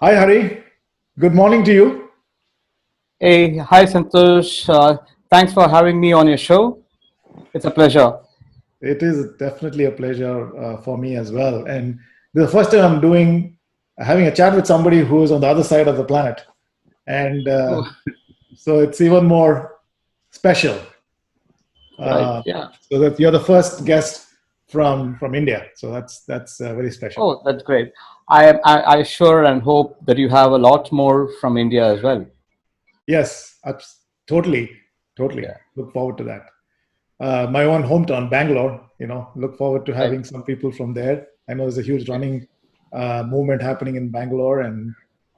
Hi, Hari. Good morning to you. Hey, hi Santosh. Thanks for having me on your show. It's a pleasure. It is definitely a pleasure for me as well. And the first time I'm having a chat with somebody who is on the other side of the planet. And Oh, so it's even more special. right. Uh, Yeah. so that you're the first guest from India. So that's very special. Oh, that's great. I sure and hope that you have a lot more from India as well. Yes, totally, totally. Yeah. Look forward to that. My own hometown, Bangalore. Look forward to Right. having some people from there. I know there's a huge running movement happening in Bangalore, and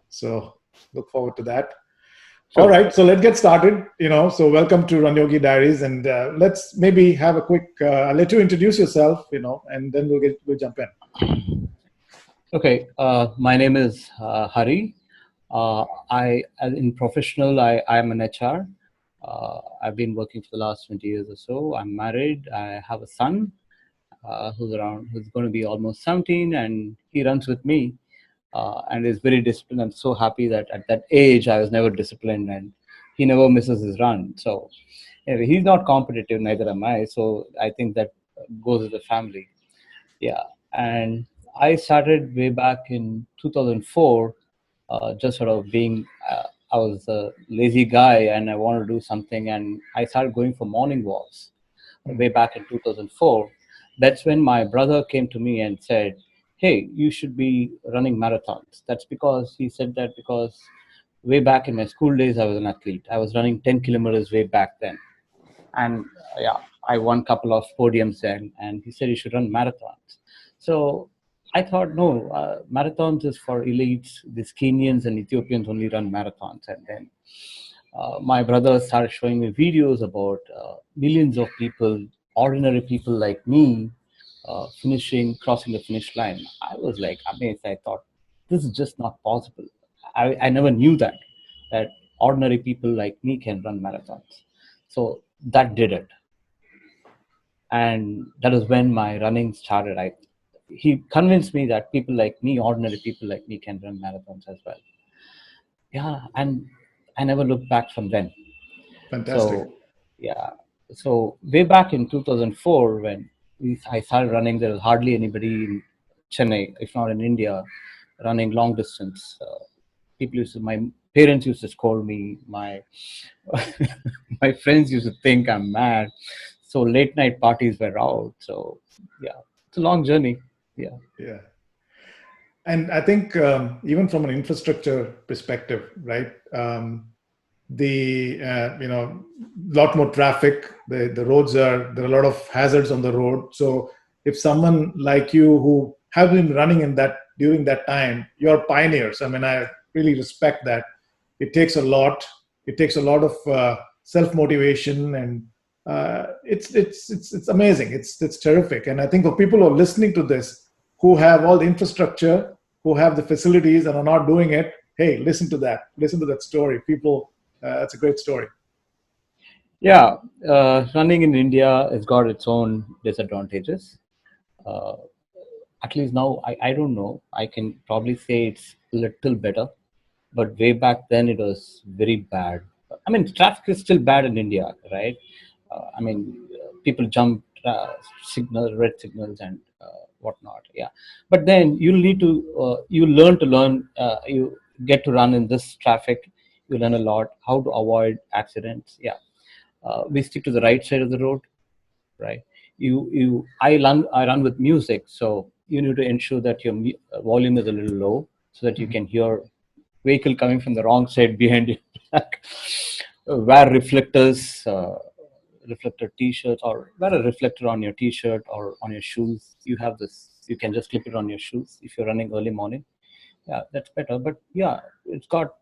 so look forward to that. All Sure. right, so let's get started. So welcome to RunYogi Diaries, and let's maybe have a quick. I'll let you introduce yourself, and then we'll jump in. Okay. My name is Hari. In professional, I'm an HR. I've been working for the last 20 years or so. I'm married. I have a son who's going to be almost 17, and he runs with me and is very disciplined. I'm so happy that at that age I was never disciplined, and he never misses his run. So anyway, he's not competitive, neither am I. So I think that goes with the family. Yeah, and I started way back in 2004, just sort of being. I was a lazy guy and I wanted to do something, and I started going for morning walks way Hmm. back in 2004. That's when my brother came to me and said, "Hey, you should be running marathons." That's because he said that because way back in my school days, I was an athlete. I was running 10 kilometers way back then. And yeah, I won a couple of podiums then. And he said, "You should run marathons." So I thought, no, marathons is for elites. The Kenyans and Ethiopians only run marathons. And then my brother started showing me videos about millions of people, ordinary people like me, crossing the finish line. I was like amazed. I thought, this is just not possible. I never knew that ordinary people like me can run marathons. So that did it. And that is when my running started. He convinced me that people like me, ordinary people like me, can run marathons as well. Yeah, and I never looked back from then. Fantastic. So, yeah. So way back in 2004, when I started running, there was hardly anybody in Chennai, if not in India, running long distance. My parents used to scold me. My friends used to think I'm mad. So late night parties were out. So yeah, it's a long journey. Yeah. Yeah. And I think even from an infrastructure perspective, right? The lot more traffic. The roads there are a lot of hazards on the road. So if someone like you who have been running in that during that time, you're pioneers. I mean, I really respect that. It takes a lot. It takes a lot of self motivation, and it's amazing. It's terrific. And I think for people who are listening to this, who have all the infrastructure, who have the facilities and are not doing it, hey, listen to that. Listen to that story. People, that's a great story. Yeah. Running in India has got its own disadvantages. Uh, at least now, I don't know. I can probably say it's a little better, but way back then it was very bad. I mean, traffic is still bad in India, right? People jump red signals and whatnot. Yeah, but then you learn to learn. You get to run in this traffic. You learn a lot how to avoid accidents. Yeah, we stick to the right side of the road, right? I run with music, so you need to ensure that your volume is a little low so that you Mhm. can hear vehicle coming from the wrong side behind you. Wear reflector t-shirts, or wear a reflector on your t-shirt or on your shoes. You have this, you can just clip it on your shoes if you're running early morning. Yeah, that's better. But yeah, it's got,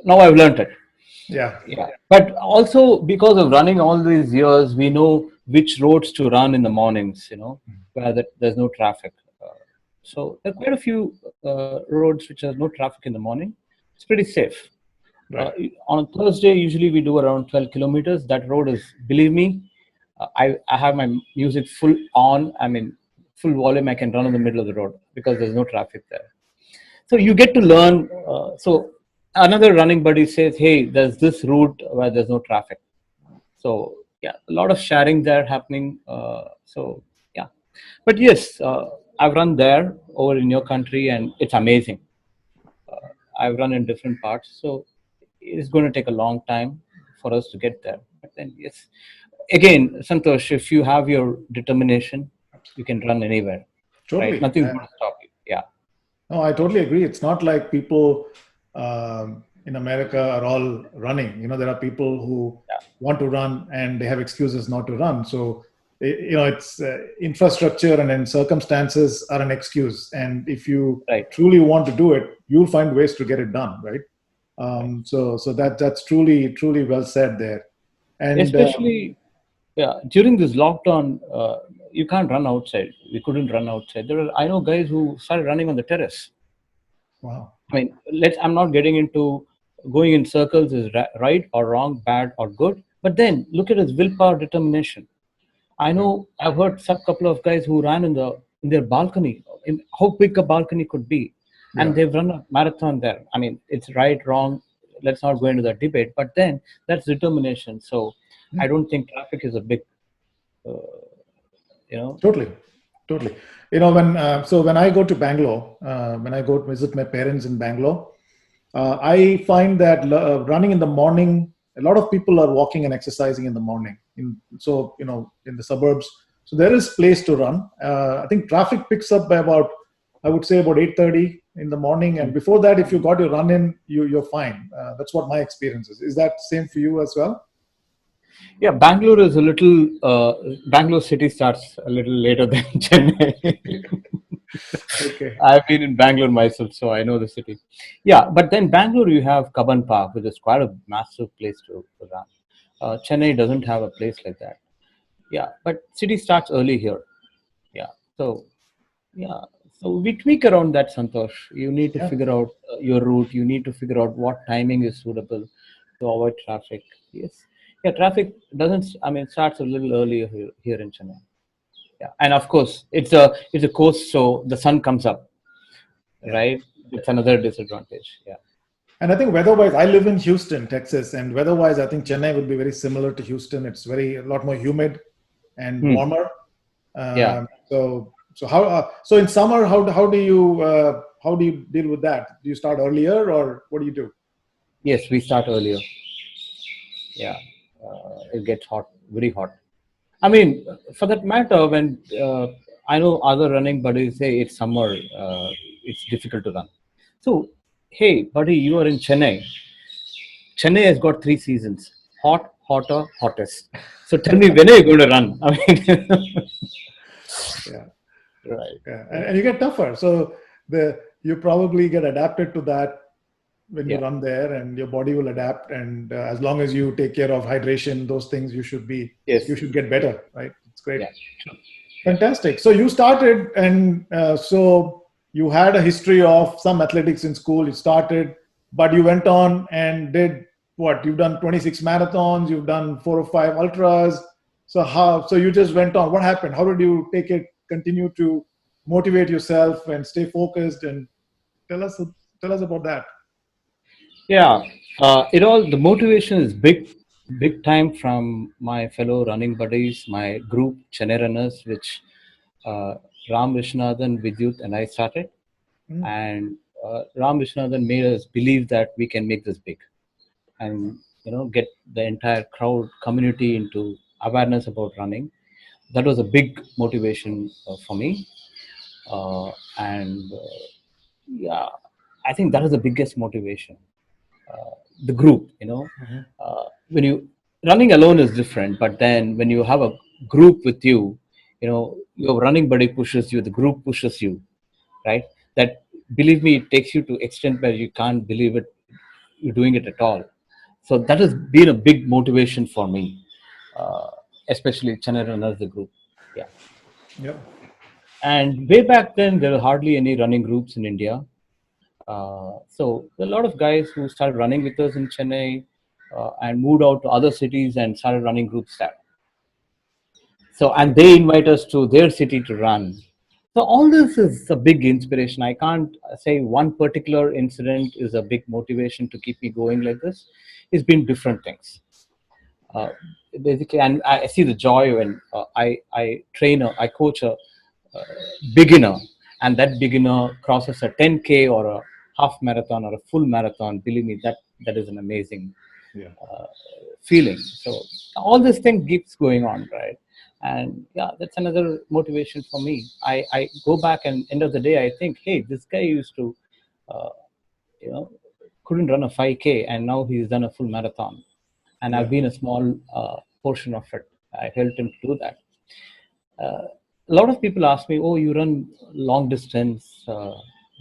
now I've learned it. Yeah. Yeah, but also because of running all these years, we know which roads to run in the mornings, where there's no traffic. So there are quite a few roads which has no traffic in the morning. It's pretty safe. Right. On a Thursday, usually we do around 12 kilometers. That road is, believe me, I have my music full on. I mean, full volume. I can run in the middle of the road because there's no traffic there. So you get to learn. So another running buddy says, "Hey, there's this route where there's no traffic." So yeah, a lot of sharing there happening. So yeah, but yes, I've run there over in your country, and it's amazing. I've run in different parts, so it's going to take a long time for us to get there. But then yes, again, Santosh, if you have your determination, you can run anywhere, right? Totally. Nothing's going to stop you. Yeah, No, I totally agree. It's not like people in America are all running. There are people who yeah, want to run and they have excuses not to run. So, it's infrastructure and then circumstances are an excuse. And if you right, truly want to do it, you'll find ways to get it done, right? right. So that's truly well said there. And Especially during this lockdown, you can't run outside. We couldn't run outside. I know guys who started running on the terrace. wow, I mean, I'm not getting into going in circles is right or wrong, bad or good. But then look at his willpower, determination. I yeah, know I've heard some couple of guys who ran in their balcony, in how big a balcony could be, and yeah. they've run a marathon there. I mean, it's right, wrong. Let's not go into that debate. But then that's determination. So I don't think traffic is a big, uh, you know. Totally, totally. When I go to Bangalore, when I go to visit my parents in Bangalore, I find that running in the morning, a lot of people are walking and exercising in the morning. In the suburbs, so there is place to run. I think traffic picks up by about, I would say, about 8:30 in the morning, and before that, if you got your run in, you're fine. That's what my experience is. Is that same for you as well? Yeah, Bangalore is a little. Bangalore city starts a little later than Chennai. Okay. I've been in Bangalore myself, so I know the city. Yeah, but then Bangalore, you have Kaban Park, which is quite a massive place to run. Chennai doesn't have a place like that. Yeah, but city starts early here. Yeah, so yeah, so we tweak around that, Santosh. You need to Yeah. figure out your route. You need to figure out what timing is suitable to avoid traffic. Yes, yeah, traffic doesn't. I mean, starts a little earlier here in Chennai. Yeah, and of course, it's a coast, so the sun comes up, Yeah. right? It's another disadvantage. Yeah. And I think weather-wise, I live in Houston, Texas, and weather-wise, I think Chennai will be very similar to Houston. It's a lot more humid and Hmm. warmer. Yeah. So in summer, how do you deal with that? Do you start earlier, or what do you do? Yes, we start earlier. Yeah. It gets hot, very hot. I mean, for that matter, when I know other running buddies say it's summer, it's difficult to run. So, hey, buddy, you are in Chennai. Chennai has got 3 seasons: hot, hotter, hottest. So tell me, when are you going to run? I mean, Yeah, right, yeah, and, right. and you get tougher. So you probably get adapted to that when you Yeah. run there, and your body will adapt. And as long as you take care of hydration, those things, you Yes. should get better, right? It's great. Yeah. Yeah. Fantastic. So you started, and so you had a history of some athletics in school. You started, but you went on and did what? You've done 26 marathons. You've done 4 or 5 ultras. So how? So you just went on. What happened? How did you take it? Continue to motivate yourself and stay focused. And tell us tell us about that. Yeah, the motivation is big time from my fellow running buddies, my group ChennaiRunners, which uh, Ram Vishnathan, Vidyut, and I started, Mm, and Ram Vishnathan made us believe that we can make this big, and get the entire crowd community into awareness about running. That was a big motivation for me, and yeah, I think that is the biggest motivation. The group, mhm. when you running alone is different, but then when you have a group with you, your running buddy pushes you, the group pushes you, right? That, believe me, it takes you to extent where you can't believe it, you're doing it at all. So that has been a big motivation for me, uh, especially Chennai Runners, the group. Yeah. Yep. And way back then, there were hardly any running groups in India. So there are a lot of guys who started running with us in Chennai and moved out to other cities and started running groups there. So, and they invite us to their city to run. So all this is a big inspiration. I can't say one particular incident is a big motivation to keep me going like this. It's been different things. Uh, Basically, and I see the joy when I coach a beginner, and that beginner crosses a 10K or a half marathon or a full marathon. Believe me, that is an amazing Yeah. feeling. So all this thing keeps going on, right? And yeah, that's another motivation for me. I go back and end of the day, I think, hey, this guy used to, uh, you know, couldn't run a 5K, and now he's done a full marathon, and I've Yeah. been a small portion of it. I helped him to do that. A lot of people ask me, "Oh, you run long distance."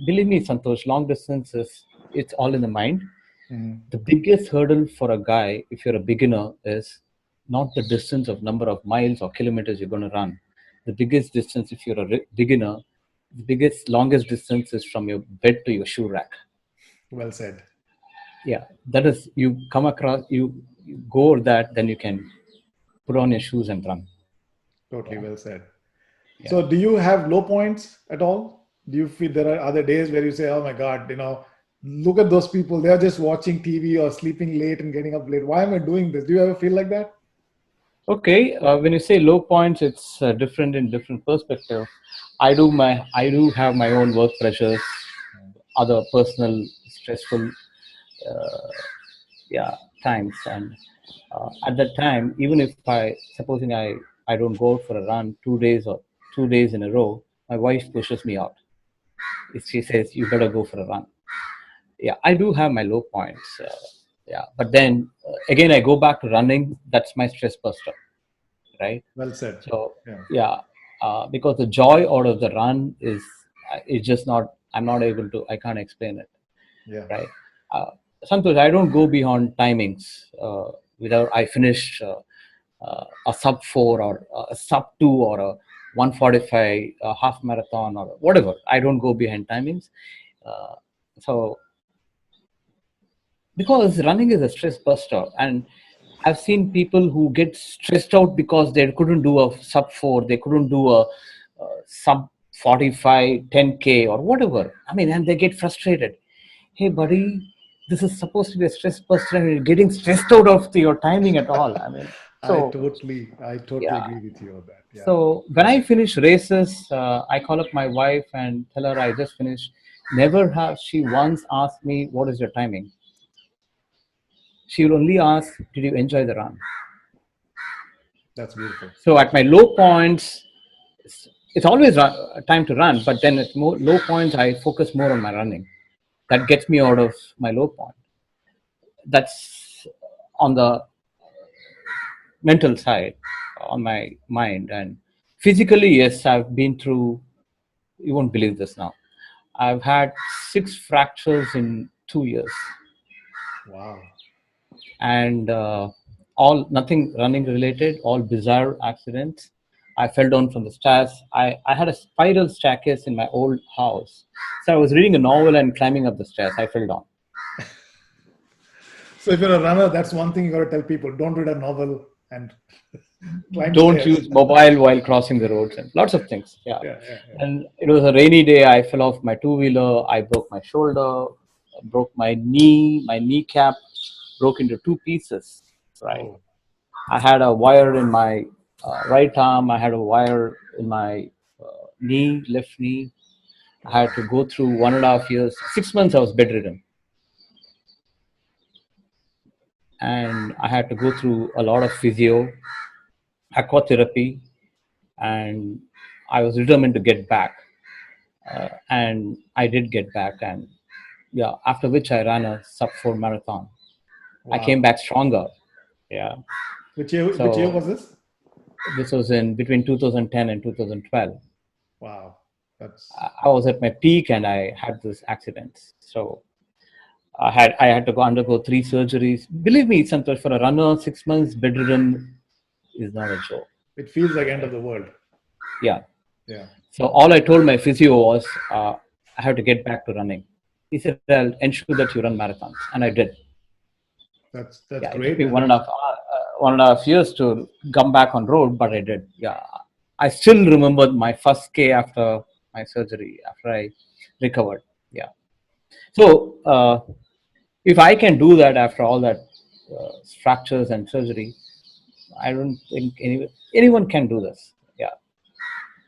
Believe me, Santosh, long distance is it's all in the mind. Mhm. The biggest hurdle for a guy, if you're a beginner, is not the distance of number of miles or kilometers you're going to run. The biggest distance, if you're a beginner, the biggest longest distance is from your bed to your shoe rack. Well said. Yeah, that is you come across you go over that, then you can put on your shoes and run. Totally Yeah, well said. yeah. So, do you have low points at all? Do you feel there are other days where you say, "Oh my God, look at those people. They are just watching TV or sleeping late and getting up late. Why am I doing this?" Do you ever feel like that? Okay, when you say low points, it's different in different perspective. I do have my own work pressures, other personal stressful yeah times, and at that time, even if supposing I don't go out for a run 2 days or 2 days in a row, my wife pushes me out. If she says you better go for a run, yeah, I do have my low points. Yeah, but then again, I go back to running. That's my stress buster, right? Well said. So Yeah. yeah, because the joy out of the run is just not. I'm not able to. I can't explain it, Yeah. right? Uh, Santosh, I don't go beyond timings without I finish a sub four or a sub two or a 145 half marathon or whatever. I don't go behind timings. Uh, so because running is a stress buster, and I've seen people who get stressed out because they couldn't do a sub 4, they couldn't do a, sub 45 10K or whatever. I mean, and they get frustrated. Hey buddy, this is supposed to be a stress buster and you're getting stressed out of your timing at all. I mean, so I totally yeah. agree with you on that. Yeah. So when I finish races, I call up my wife and tell her I just finished. Never has she once asked me what is your timing. She will only ask, "Did you enjoy the run?" That's beautiful. So at my low points, it's always time to run, but then at low points, I focus more on my running. That gets me out of my low point. That's on the mental side, on my mind. And physically, yes, I've been through, you won't believe this now. I've had 6 fractures in 2 years. Wow. And all nothing running related, all bizarre accidents. I fell down from the stairs. I had a spiral staircase in my old house. So I was reading a novel and climbing up the stairs. I fell down. So, if you're a runner, that's one thing you got to tell people: don't read a novel and climb Don't stairs. use mobile while crossing the roads and lots of things. Yeah. Yeah. Yeah. Yeah. And it was a rainy day. I fell off my two-wheeler. I broke my shoulder, broke my knee, my kneecap broke into two pieces. Right. Oh. I had a wire in my right arm. I had a wire in my knee, left knee. I had Wow. to go through 1.5 years. 6 months I was bedridden, and I had to go through a lot of physio, aquatherapy, and I was determined to get back. And I did get back, and yeah, after which I ran a sub 4 marathon. I came Wow. back stronger. Yeah. Which year? Which year So was this? this was in between 2010 and 2012. Wow. That's I was at my peak and I had this accident. So I had to go undergo 3 surgeries. Believe me, Santosh, for a runner, 6 months bedridden is not a joke. it feels like end of Right? the world. Yeah. Yeah. So all I told my physio was I have to get back to running. He said, "I'll ensure that you run marathons," and I did. That's Yeah, it took great. me And one and a half 1.5 years to come back on road, but I did. Yeah, I still remember my first K after. my surgery after I recovered. Yeah. So if I can do that after all that fractures and surgery, I don't think anyone can do this. Yeah,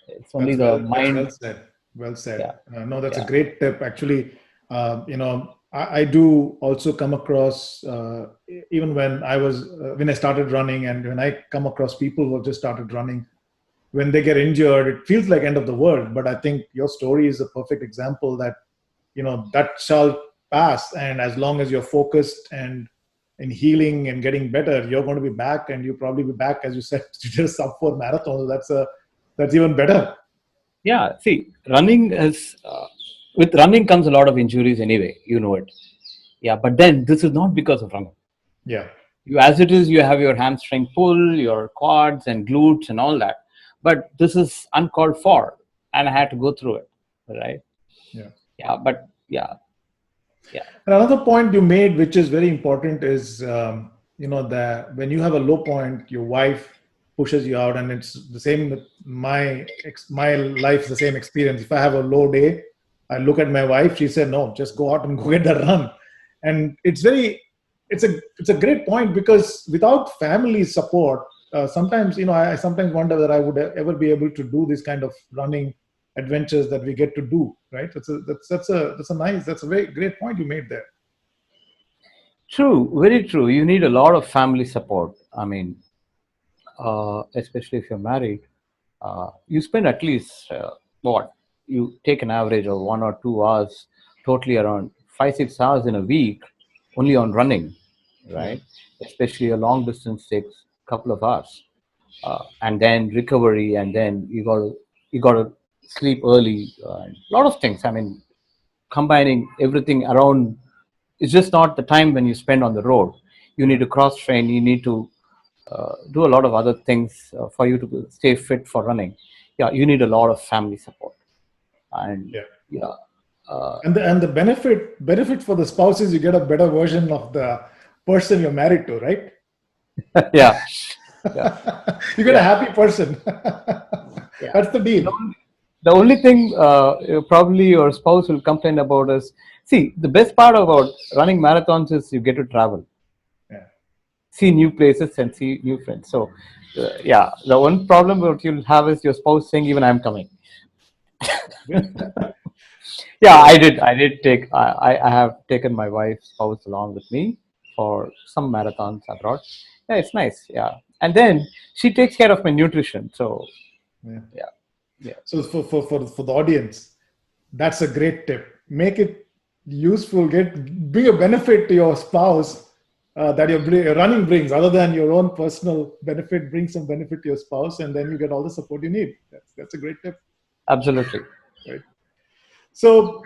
it's only the That's mind. well said. Well said. Yeah, No, that's a yeah, great tip. Actually, I do also come across even when I was when I started running, and when I come across people who have just started running, when they get injured, it feels like end of the world. But I think your story is a perfect example that that shall pass, and as long as you're focused and in healing and getting better, you're going to be back, and you'll probably be back, as you said, to just sub 4 marathons. That's even better. yeah. See, running is with running comes a lot of injuries anyway. You know it. Yeah, but then this is not because of running. Yeah. You, as it is, you have your hamstring pull, your quads and glutes and all that. But this is uncalled for, and I had to go through it. Right? Yeah. Yeah, but yeah, yeah, And another point you made, which is very important, is that when you have a low point, your wife pushes you out, and it's the same with my life. The same experience. If I have a low day, I look at my wife. She said, "No, just go out and go get that run." And it's a great point, because without family support, sometimes I sometimes wonder whether I would ever be able to do this kind of running adventures that we get to do, right? That's a very great point you made there. true, very true. You need a lot of family support. I mean, especially if you're married, you spend at least what you take an average of 1 or 2 hours, totally around 5-6 hours in a week, only on running, Yeah. right? Especially a long distance takes a couple of hours, and then recovery, and then you got to sleep early. A lot of things. I mean, combining everything around, it's just not the time when you spend on the road. You need to cross train, you need to do a lot of other things for you to stay fit for running. Yeah, you need a lot of family support. And Yeah. yeah, uh, And the benefit for the spouse is you get a better version of the person you're married to, right? yeah, yeah, You get a yeah, happy person. yeah. That's the The deal. only, the only thing probably your spouse will complain about is, see, the best part about running marathons is you get to travel, Yeah. see new places and see new friends. So, yeah, the one problem that you'll have is your spouse saying, "Even I'm coming." Good. Yeah, So I did take I have taken my wife's spouse along with me for some marathons abroad. Yeah, it's nice. Yeah, and then she takes care of my nutrition. So yeah. yeah, yeah, So for the audience, that's a great tip. Make it useful. Bring a benefit to your spouse that your running brings, other than your own personal benefit. Bring some benefit to your spouse, and then you get all the support you need. That's a great tip, absolutely. right? So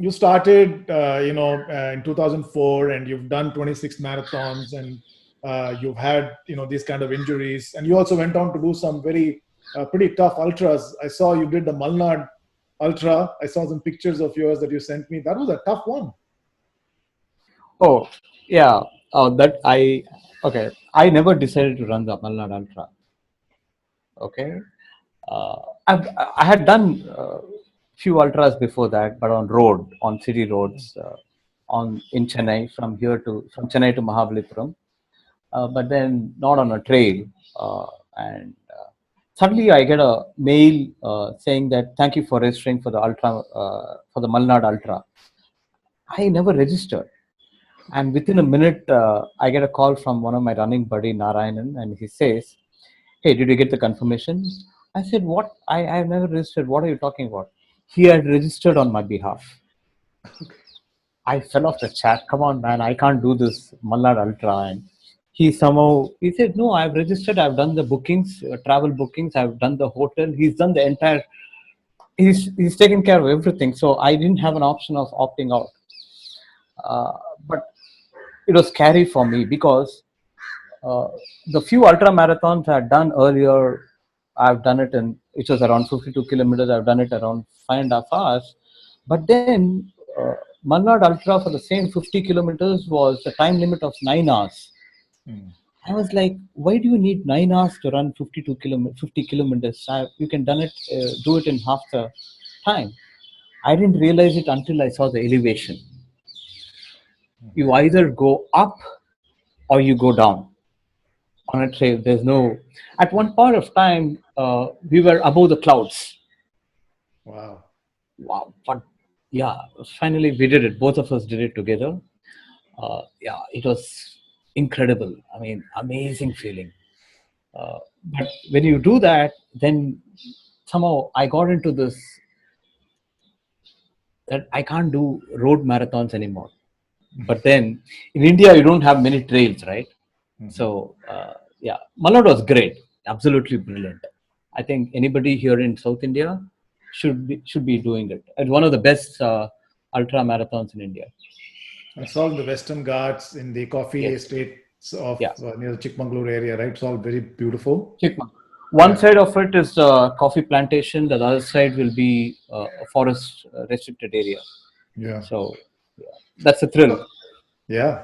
you started in 2004, and you've done 26 marathons, and you've had these kind of injuries, and you also went on to do some very pretty tough ultras. I saw you did the Malnad ultra. I saw some pictures of yours that you sent me. That was a tough one. Oh yeah. Oh, that I okay. I never decided to run the Malnad Ultra. Okay. Uh, I had done few ultras before that, but on road, on city roads, on in Chennai, from Chennai to Mahabalipuram, but then not on a trail. And suddenly I get a mail saying that thank you for registering for the ultra, for the Malnad Ultra. I never registered, and within a minute, I get a call from one of my running buddy Narayanan, and he says, "Hey, did you get the confirmation?" I said, "What? I have never registered. What are you talking about?" He had registered on my behalf. I fell off the chat. Come on, man, I can't do this Malnad Ultra. And he said, "No, I've registered. I've done the bookings, travel bookings. I've done the hotel. He's done the entire. He's taken care of everything. So I didn't have an option of opting out. But it was scary for me because uh, the few ultra marathons I had done earlier, I've done it in which was around 52 kilometers. I've done it around 5.5 hours. But then Malnad Ultra for the same 50 kilometers was a time limit of 9 hours. Hmm. I was like, why do you need 9 hours to run 50 kilometers? You can do it in half the time. I didn't realize it until I saw the elevation. You either go up or you go down on a trail. There's no. At one point of time, we were above the clouds. Wow. Wow! But yeah, finally we did it. Both of us did it together. Yeah, it was incredible. I mean, amazing feeling. But when you do that, then somehow I got into this that I can't do road marathons anymore. But then in India, you don't have many trails, right? Mhm. So yeah, Malad was great, absolutely brilliant. I think anybody here in South India should be doing it. It's one of the best ultra marathons in India. And Yeah. it's all in the Western Ghats in the coffee Yes. estates of Yeah. near the Chikmagalur area, right? It's all very beautiful. Chikmagalur. One Yeah. side of it is coffee plantation. The other side will be a forest restricted area. Yeah. So yeah, that's a thrill. Yeah.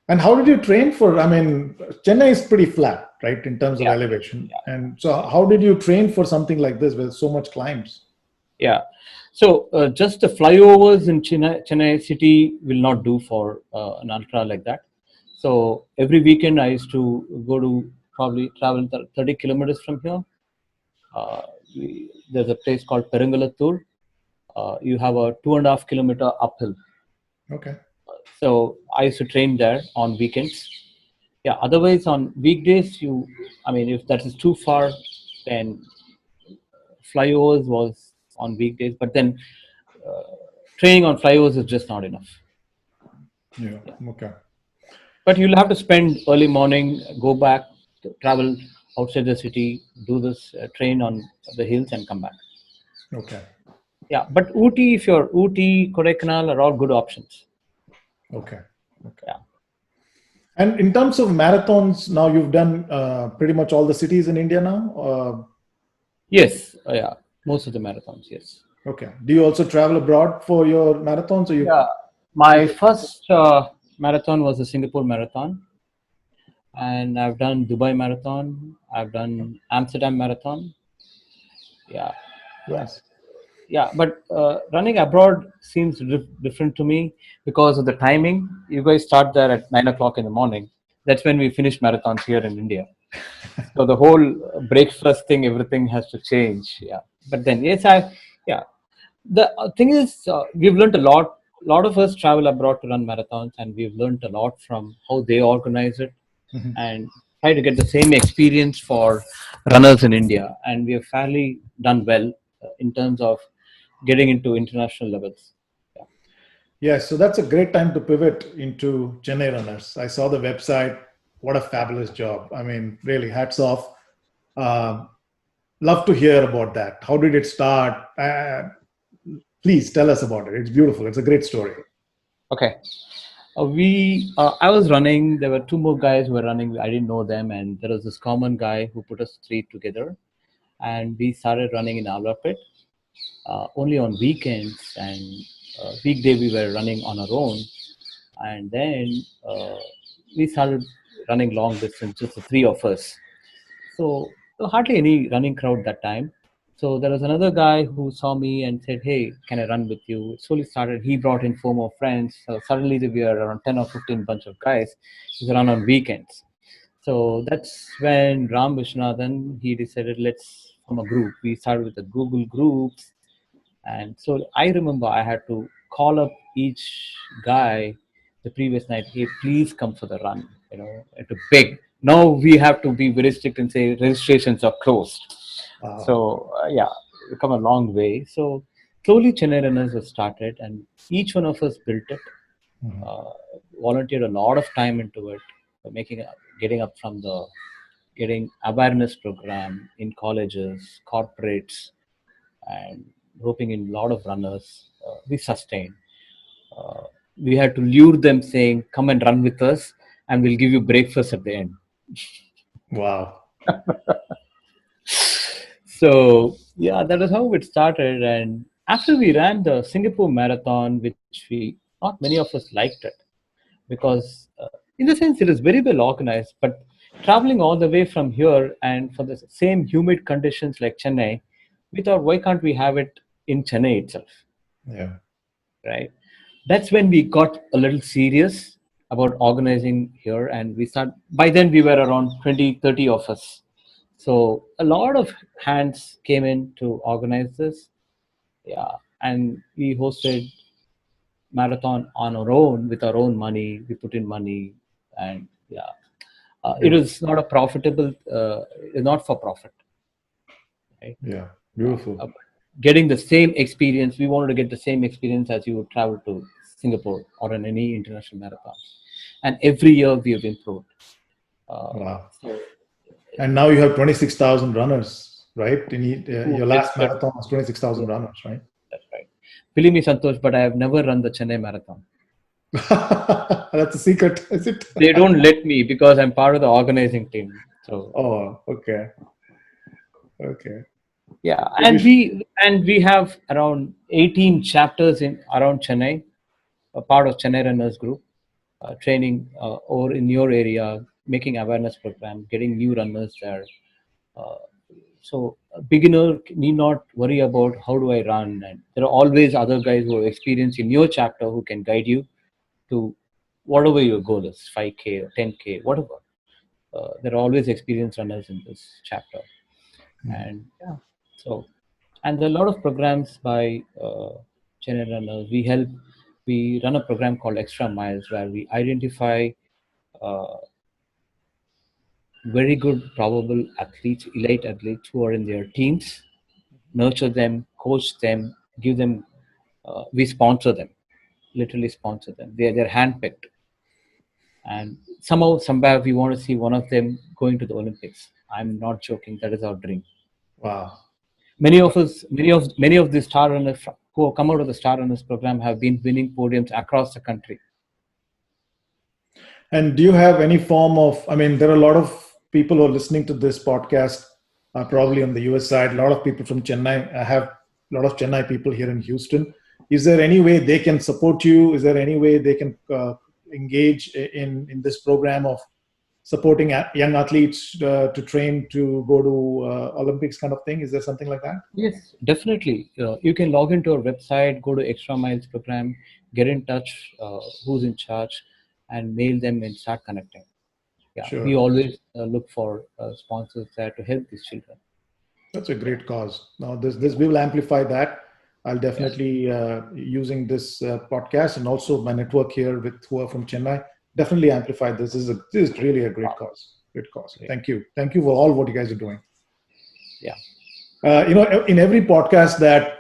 And how did you train for? I mean, Chennai is pretty flat, right, in terms of Yeah. elevation. Yeah. And so, how did you train for something like this with so much climbs? Yeah. So just the flyovers in Chennai city will not do for an ultra like that. So every weekend I used to go to probably travel 30 kilometers from here. Uh, there's a place called Perangalatur. You have a 2.5 kilometer uphill. Okay. So I used to train there on weekends. Yeah. Otherwise, on weekdays, I mean, if that is too far, then flyovers was on weekdays. But then training on flyovers is just not enough. Yeah. Okay. But you'll have to spend early morning, go back, travel outside the city, do this train on the hills, and come back. Okay. Yeah, but Ooty, if you're Ooty, Kodaikanal are all good options. Okay. Okay. Yeah. And in terms of marathons, now you've done pretty much all the cities in India now. Yes. Yeah. Most of the marathons. Yes. Okay. Do you also travel abroad for your marathons, or you? Yeah. My first marathon was the Singapore Marathon, and I've done Dubai Marathon. I've done Amsterdam Marathon. Yeah. Yeah. Nice. Yeah, but running abroad seems different to me because of the timing. You guys start there at 9 o'clock in the morning. That's when we finish marathons here in India. So the whole breakfast thing, everything has to change. Yeah, but then yes, yeah. The thing is, we've learned a lot. A lot of us travel abroad to run marathons, and we've learned a lot from how they organize it Mhm. and try to get the same experience for runners in India. And we have fairly done well in terms of getting into international levels. Yeah. Yes, so that's a great time to pivot into Chennai Runners. I saw the website. What a fabulous job. I mean, really, hats off. Um, Love to hear about that. How did it start? Please tell us about it. It's beautiful. It's a great story. Okay. I was running. There were two more guys who were running. I didn't know them, and there was this common guy who put us three together, and we started running in Alvapet only on weekends, and weekday we were running on our own, and then we started running long distance, just the three of us. So there was hardly any running crowd that time. So there was another guy who saw me and said, "Hey, can I run with you?" It slowly started. He brought in four more friends. So suddenly we were around 10 or 15 bunch of guys. We run on weekends. So that's when Ram Vishwanathan he decided let's form a group. We started with the Google groups, and so I remember I had to call up each guy the previous night, hey, please come for the run, and to beg. Now we have to be very strict and say registrations are closed. Wow. So, yeah, we've come a long way. So, slowly Chennai Runners was started, and each one of us built it, Mhm. uh, volunteered a lot of time into it, getting up from the getting awareness program in colleges, corporates, and roping in a lot of runners. We sustained. Uh, we had to lure them saying, come and run with us and we'll give you breakfast at the end. Wow. So, yeah, that is how it started. And after we ran the Singapore Marathon, which not many of us liked it because, in the sense, it is very well organized, but Traveling all the way from here and for the same humid conditions like Chennai, we thought, why can't we have it in Chennai itself, Yeah. right? That's when we got a little serious about organizing here, and we start. By then, we were around 20, 30 of us. So a lot of hands came in to organize this. Yeah, and we hosted marathon on our own with our own money. We put in money, and yeah, it Beautiful. was not a profitable, not for profit, right? Yeah. Yeah. Beautiful. Getting the same experience, we wanted to get the same experience as you would travel to Singapore or in any international marathon. And every year we have improved. Wow. So And now you have 26,000 runners, right? who Your last registered? marathon was 26,000 Yeah, runners, right? that's right. Believe me, Santosh, but I have never run the Chennai Marathon. That's a secret, is it? They don't let me because I'm part of the organizing team. So Oh, okay. Okay. yeah, Maybe and we have around 18 chapters in around Chennai, a part of ChennaiRunners group, training or in your area, making awareness program, getting new runners there. Uh, so a beginner need not worry about how do I run, and there are always other guys who have experience in your chapter who can guide you to whatever your goal is, 5K or 10K, whatever. There are always experienced runners in this chapter, and yeah, so and there are a lot of programs by Chennai Runners. We run a program called Extra Miles where we identify uh, very good probable athletes, elite athletes who are in their teams, nurture them, coach them, give them. We sponsor them, literally sponsor them. They're handpicked, and somehow, somewhere, we want to see one of them going to the Olympics. I'm not joking. That is our dream. wow. Many of the star runners who have come out of the star runners program have been winning podiums across the country. And do you have any form of, I mean, there are a lot of people who are listening to this podcast, probably on the US side, a lot of people from Chennai. I have a lot of Chennai people here in Houston. Is there any way they can support you? Is there any way they can engage in this program of supporting young athletes to train to go to Olympics kind of thing? Is there something like that? Yes, definitely. You can log into our website, go to Extra Miles program, get in touch who's in charge, and mail them and start connecting. Yeah, we Sure. always look for sponsors there to help these children. That's a great cause. Now, this we will amplify that. I'll Yeah, definitely using this podcast and also my network here with who are from Chennai. Definitely amplify this. This is really a great cause. Great cause. great. Thank you for all what you guys are doing. Yeah. In every podcast that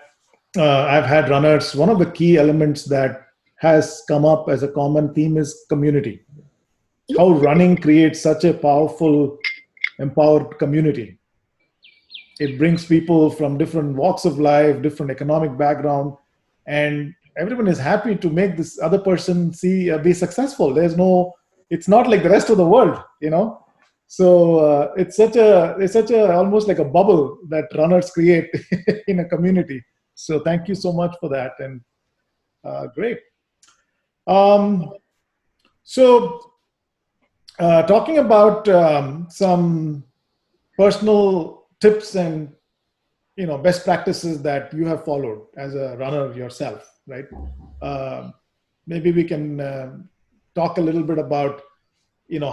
I've had runners, one of the key elements that has come up as a common theme is community. How running creates such a powerful, empowered community. It brings people from different walks of life, different economic background, and everyone is happy to make this other person see be successful. It's not like the rest of the world. So it's such a almost like a bubble that runners create in a community. So thank you so much for that, and great. Um, so talking about some personal tips and best practices that you have followed as a runner yourself, right? uh, Maybe we can talk a little bit about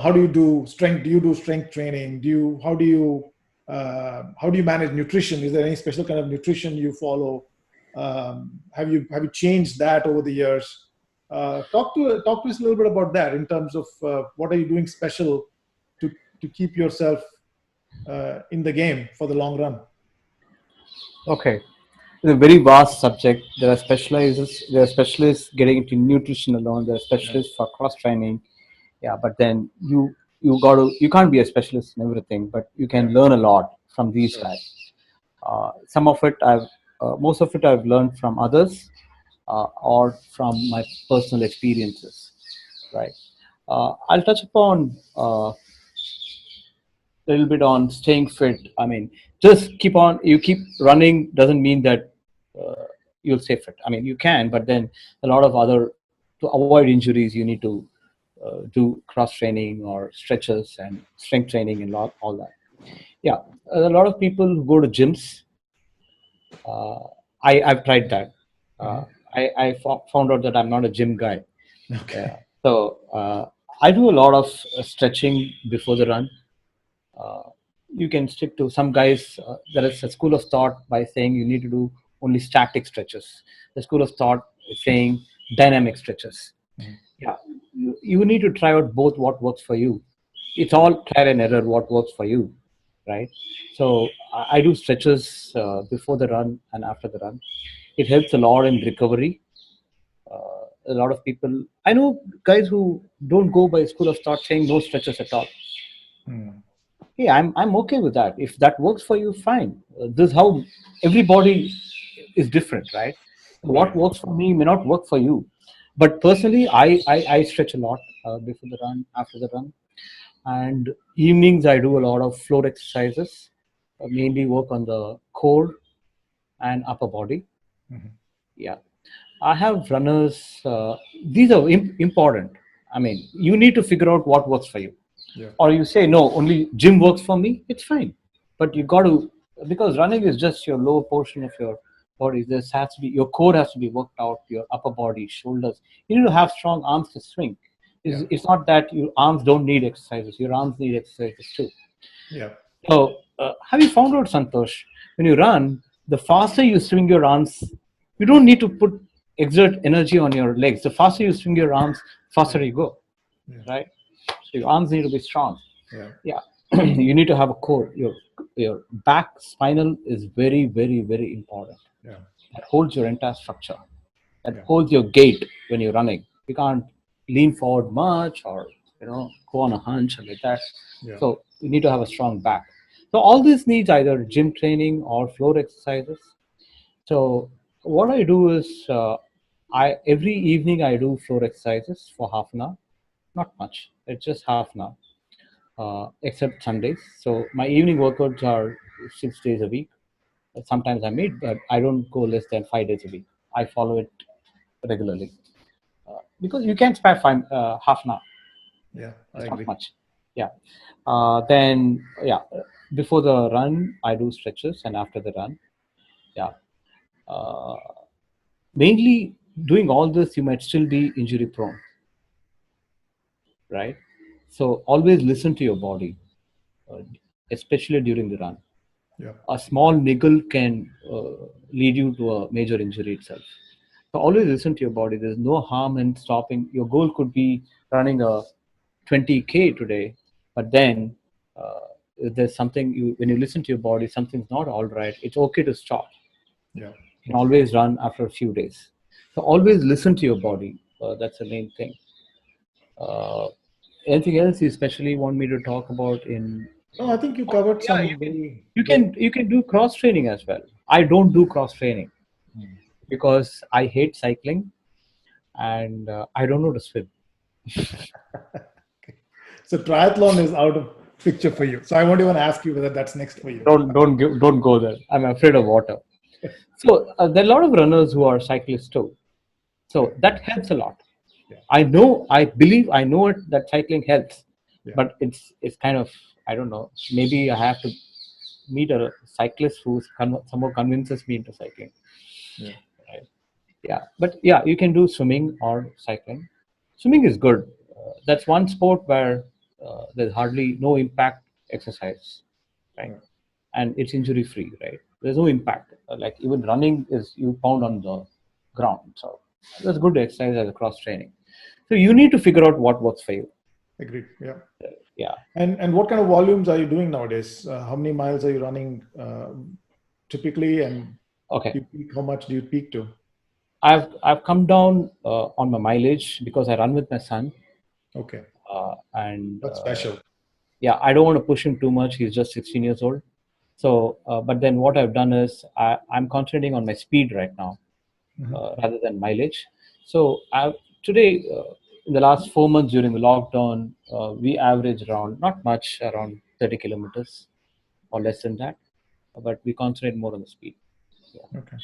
how do you do strength, do you do strength training, do you how do you manage nutrition? Is there any special kind of nutrition you follow? Have you changed that over the years? Talk to us a little bit about that in terms of what are you doing special to keep yourself in the game for the long run. Okay. It's a very vast subject. There are specializers. There are specialists getting into nutrition alone. There are Yeah, specialists for cross training. Yeah, but then you can't be a specialist in everything, but you yeah, can learn a lot from these sure. guys. Some of it most of it I've learned from others or from my personal experiences. Right. I'll touch upon a little bit on staying fit. I mean, just keep on. You keep running doesn't mean that uh, you'll stay fit. I mean, you can, but then a lot of other to avoid injuries, you need to do cross training or stretches and strength training and all that. Yeah, a lot of people who go to gyms. Uh, I've tried that. Uh, Mhm. I found out that I'm not a gym guy. Okay. So I do a lot of stretching before the run. Uh, you can stick to some guys. There is a school of thought by saying you need to do only static stretches. The school of thought is saying dynamic stretches. Mhm. Yeah, you need to try out both what works for you. It's all trial and error what works for you, right? So I do stretches before the run and after the run. It helps a lot in recovery. A lot of people I know guys who don't go by school of thought saying no stretches at all. Mm. Hey, I'm okay with that. If that works for you, fine. This is how everybody is different, right? What Right. works for me may not work for you. But personally, I stretch a lot before the run, after the run, and evenings I do a lot of floor exercises, mainly work on the core and upper body. Mhm. Yeah, I have runners. These are important. I mean, you need to figure out what works for you, Yeah. or you say no, only gym works for me. It's fine, but you got to, because running is just your lower portion of your body. This has to be, your core has to be worked out. Your upper body, shoulders. You need to have strong arms to swing. Yeah. It's not that your arms don't need exercises. Your arms need exercises too. Yeah. So, have you found out, Santosh, when you run, the faster you swing your arms, you don't need to exert energy on your legs. The faster you swing your arms, faster Yeah. you go, Yeah. right? So your arms need to be strong. Yeah. Yeah, you need to have a core. Your back spinal is very, very, very important. Yeah. That holds your entire structure. That Yeah. holds your gait when you're running. You can't lean forward much, or go on a hunch and like that. Yeah. So you need to have a strong back. So all this needs either gym training or floor exercises. So what I do is, I every evening I do floor exercises for half an hour. Not much. It's just half an hour, except Sundays. So my evening workouts are 6 days a week. Sometimes I meet, but I don't go less than 5 days a week. I follow it regularly, because you can spare half an hour. Yeah. I It's not agree. much. Yeah. Then yeah, before the run I do stretches, and after the run, yeah. Uh, Mainly doing all this, you might still be injury prone, right? So always listen to your body, uh, especially during the run. Yeah. A small niggle can lead you to a major injury itself. So always listen to your body. There's no harm in stopping. Your goal could be running a 20K today, but then if there's something, when you listen to your body, something's not all right. It's okay to stop. Yeah. You can always run after a few days. So always listen to your body. That's the main thing. Uh, Anything else you especially want me to talk about in? No, I think you Oh, covered yeah, some very you good. can you can do cross training as well. I don't do cross training Mm. because I hate cycling, and I don't know to swim. So triathlon is out of picture for you. So I won't even ask you whether that's next for you. Don't go there. I'm afraid of water. So there are a lot of runners who are cyclists too. Yeah. So that helps a lot. Yeah. I believe, I know it, that cycling helps, Yeah. but it's kind of, I don't know. Maybe I have to meet a cyclist who somehow convinces me into cycling. Yeah. Right? Yeah, but yeah, you can do swimming or cycling. Swimming is good. That's one sport where there's hardly no impact exercise, right? Yeah. And it's injury free, right? There's no impact. Like even running is, you pound on the ground, so that's good exercise as a cross training. So you need to figure out what works for you. Agreed. Yeah. Yeah. And what kind of volumes are you doing nowadays? How many miles are you running typically? And Okay. you peak, how much do you peak to? I've come down on my mileage because I run with my son, Okay. and That's special. yeah, I don't want to push him too much. He's just 16 years old. So, but then what I've done is I'm concentrating on my speed right now, Mhm. rather than mileage. So today, in the last 4 months during the lockdown, we average around, not much, around 30 kilometers or less than that, but we concentrate more on the speed. Yeah, Okay.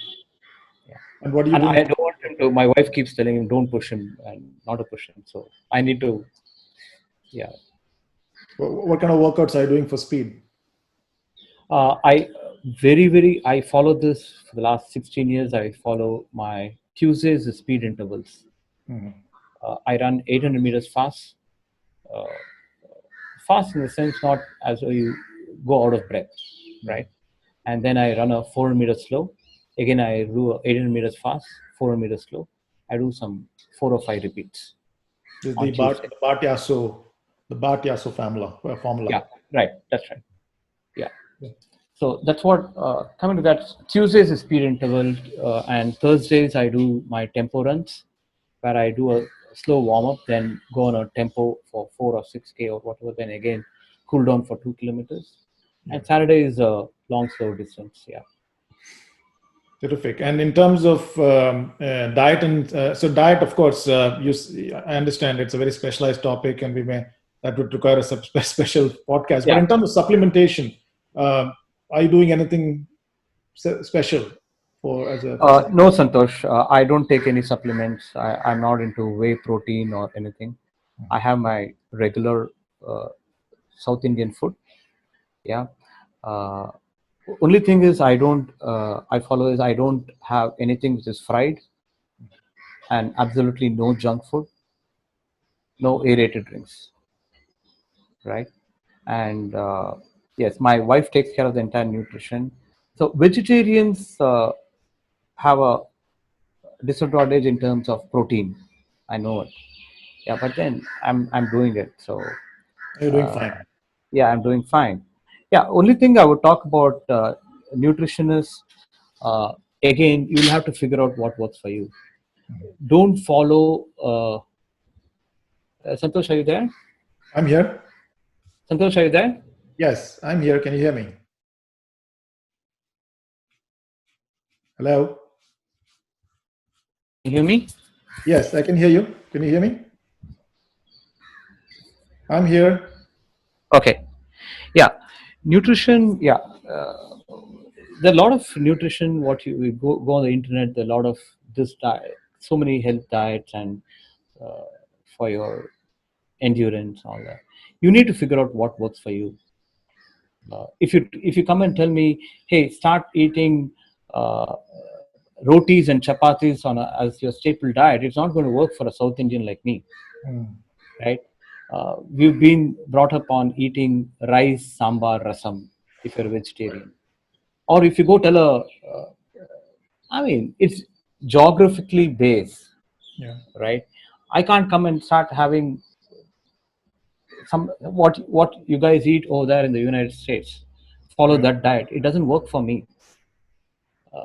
yeah. And what are you And doing? I don't want him to. My wife keeps telling him, "Don't push him," and not to push him. So I need to. Yeah. What kind of workouts are you doing for speed? I I follow this for the last 16 years. I follow my Tuesdays the speed intervals. Mhm. I run 800 meters fast. Uh, Fast in the sense not as though you go out of breath, Mhm. right? And then I run a 400 meters slow. Again, I do a 800 meters fast, 400 meters slow. I do some 4 or 5 repeats The on Tuesday. The Bhat formula. Formula. Yeah, right. That's right. Yeah. Yeah. So that's what coming to that. Tuesdays is speed interval, and Thursdays I do my tempo runs, where I do a slow warm up, then go on a tempo for 4 or 6K or whatever. Then again, cool down for 2 kilometers. Yeah. And Saturday is a long slow distance. Yeah. Terrific. And in terms of diet, and so diet, of course, I understand it's a very specialized topic, and we may that would require a special podcast. But Yeah. in terms of supplementation, uh, are you doing anything special for as a No, Santosh. I don't take any supplements. I'm not into whey protein or anything. I have my regular uh, South Indian food. Yeah. Uh, Only thing is I follow is I don't have anything which is fried, and absolutely no junk food, no aerated drinks, right? And yes, my wife takes care of the entire nutrition. So vegetarians have a disadvantage in terms of protein. I know it. Yeah, but then I'm doing it. So You're doing uh, fine. yeah, I'm doing fine. Yeah, only thing I would talk about nutrition is again you'll have to figure out what works for you. Don't follow. Santosh, are you there? I'm here. Santosh, are you there? Yes, I'm here. Can you hear me? Hello. Can you hear me? Yes, I can hear you. Can you hear me? I'm here. Okay. Yeah, nutrition. Yeah, there are a lot of nutrition. What you go on the internet, there are a lot of this diet, so many health diets, and uh, for your endurance, all that. You need to figure out what works for you. If you come and tell me, hey, start eating uh, rotis and chapatis as your staple diet, it's not going to work for a South Indian like me, Mm. right? We've been brought up on eating rice, sambar, rasam. If you're a vegetarian, or if you go tell I mean, it's geographically based, Yeah. right? I can't come and start having some what you guys eat over there in the United States. Follow Yeah. that diet. It doesn't work for me.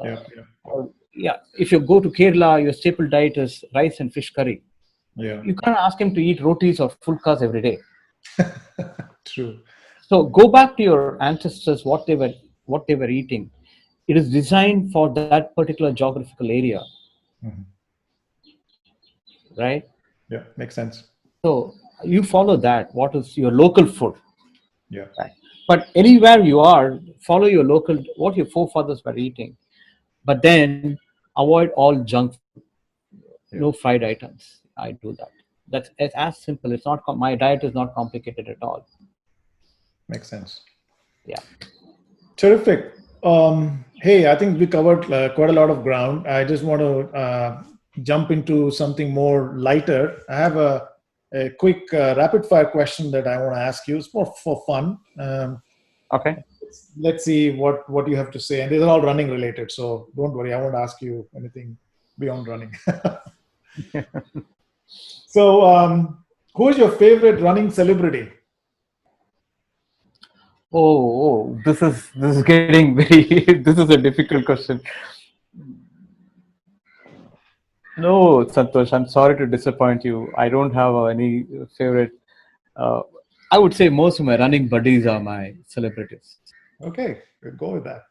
Yeah. Yeah. Or, yeah, if you go to Kerala, your staple diet is rice and fish curry. Yeah. You can't ask him to eat rotis or fulkas every day. True. So go back to your ancestors, what they were eating. It is designed for that particular geographical area, Mhm. right? Yeah. Makes sense. So you follow that. What is your local food? Yeah. Right. But anywhere you are, follow your local, what your forefathers were eating. But then avoid all junk food, no Yeah. fried items. I do that. That's it's as simple. It's not my diet is not complicated at all. Makes sense. Yeah. Terrific. Hey, I think we covered quite a lot of ground. I just want to jump into something more lighter. I have a quick rapid fire question that I want to ask you. It's more for fun. Okay. Let's see what you have to say. And these are all running related, so don't worry. I won't ask you anything beyond running. So, who is your favorite running celebrity? This is getting very. This is a difficult question. No, Santosh, I'm sorry to disappoint you. I don't have any favorite. Uh, I would say most of my running buddies are my celebrities. Okay, we'll go with that.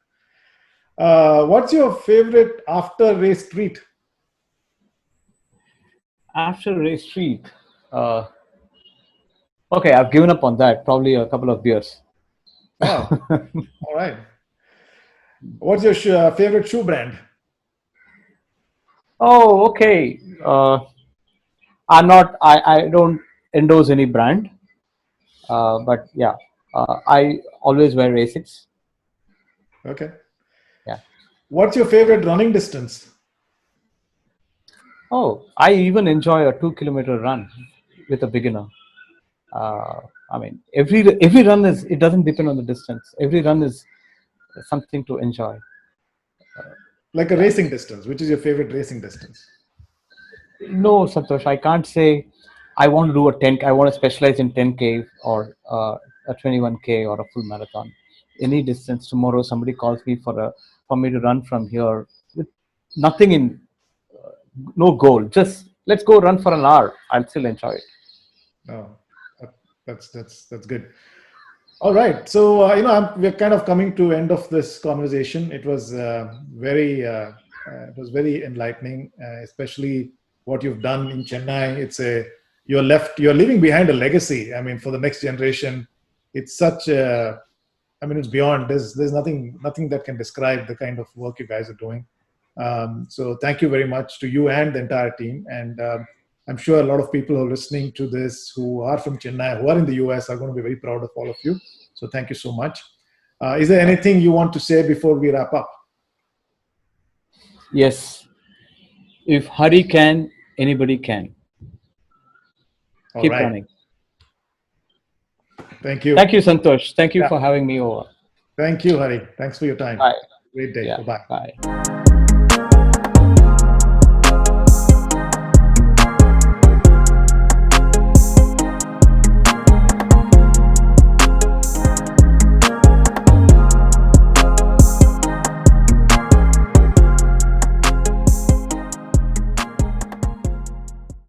What's your favorite after race treat? After race street, uh, okay, I've given up on that. Probably a couple of beers. Wow. All right. What's your favorite shoe brand? Oh, okay. I'm not. I don't endorse any brand. But yeah, I always wear Asics. Okay. Yeah. What's your favorite running distance? Oh, I even enjoy a 2 kilometer run with a beginner. Uh, I mean, every run is, it doesn't depend on the distance. Every run is something to enjoy. Like a Yeah. racing distance. Which is your favorite racing distance? No, Santosh, I can't say I want to do a 10. I want to specialize in 10K or a 21K or a full marathon. Any distance. Tomorrow, somebody calls me for me to run from here with nothing in, no goal. Just let's go run for an hour. I'll still enjoy it. No, that's good. All right. So we're kind of coming to end of this conversation. It was very enlightening, especially what you've done in Chennai. You're leaving behind a legacy. I mean, for the next generation, it's such a, I mean, it's beyond. There's nothing that can describe the kind of work you guys are doing. So thank you very much to you and the entire team. And I'm sure a lot of people who are listening to this, who are from Chennai, who are in the US, are going to be very proud of all of you. So thank you so much. Is there anything you want to say before we wrap up? Yes, if Hari can, anybody can. All Keep right. running. Thank you. Thank you, Santosh. Thank you Yeah. for having me over. Thank you, Hari. Thanks for your time. Bye. Great day. Yeah. Bye bye. Bye.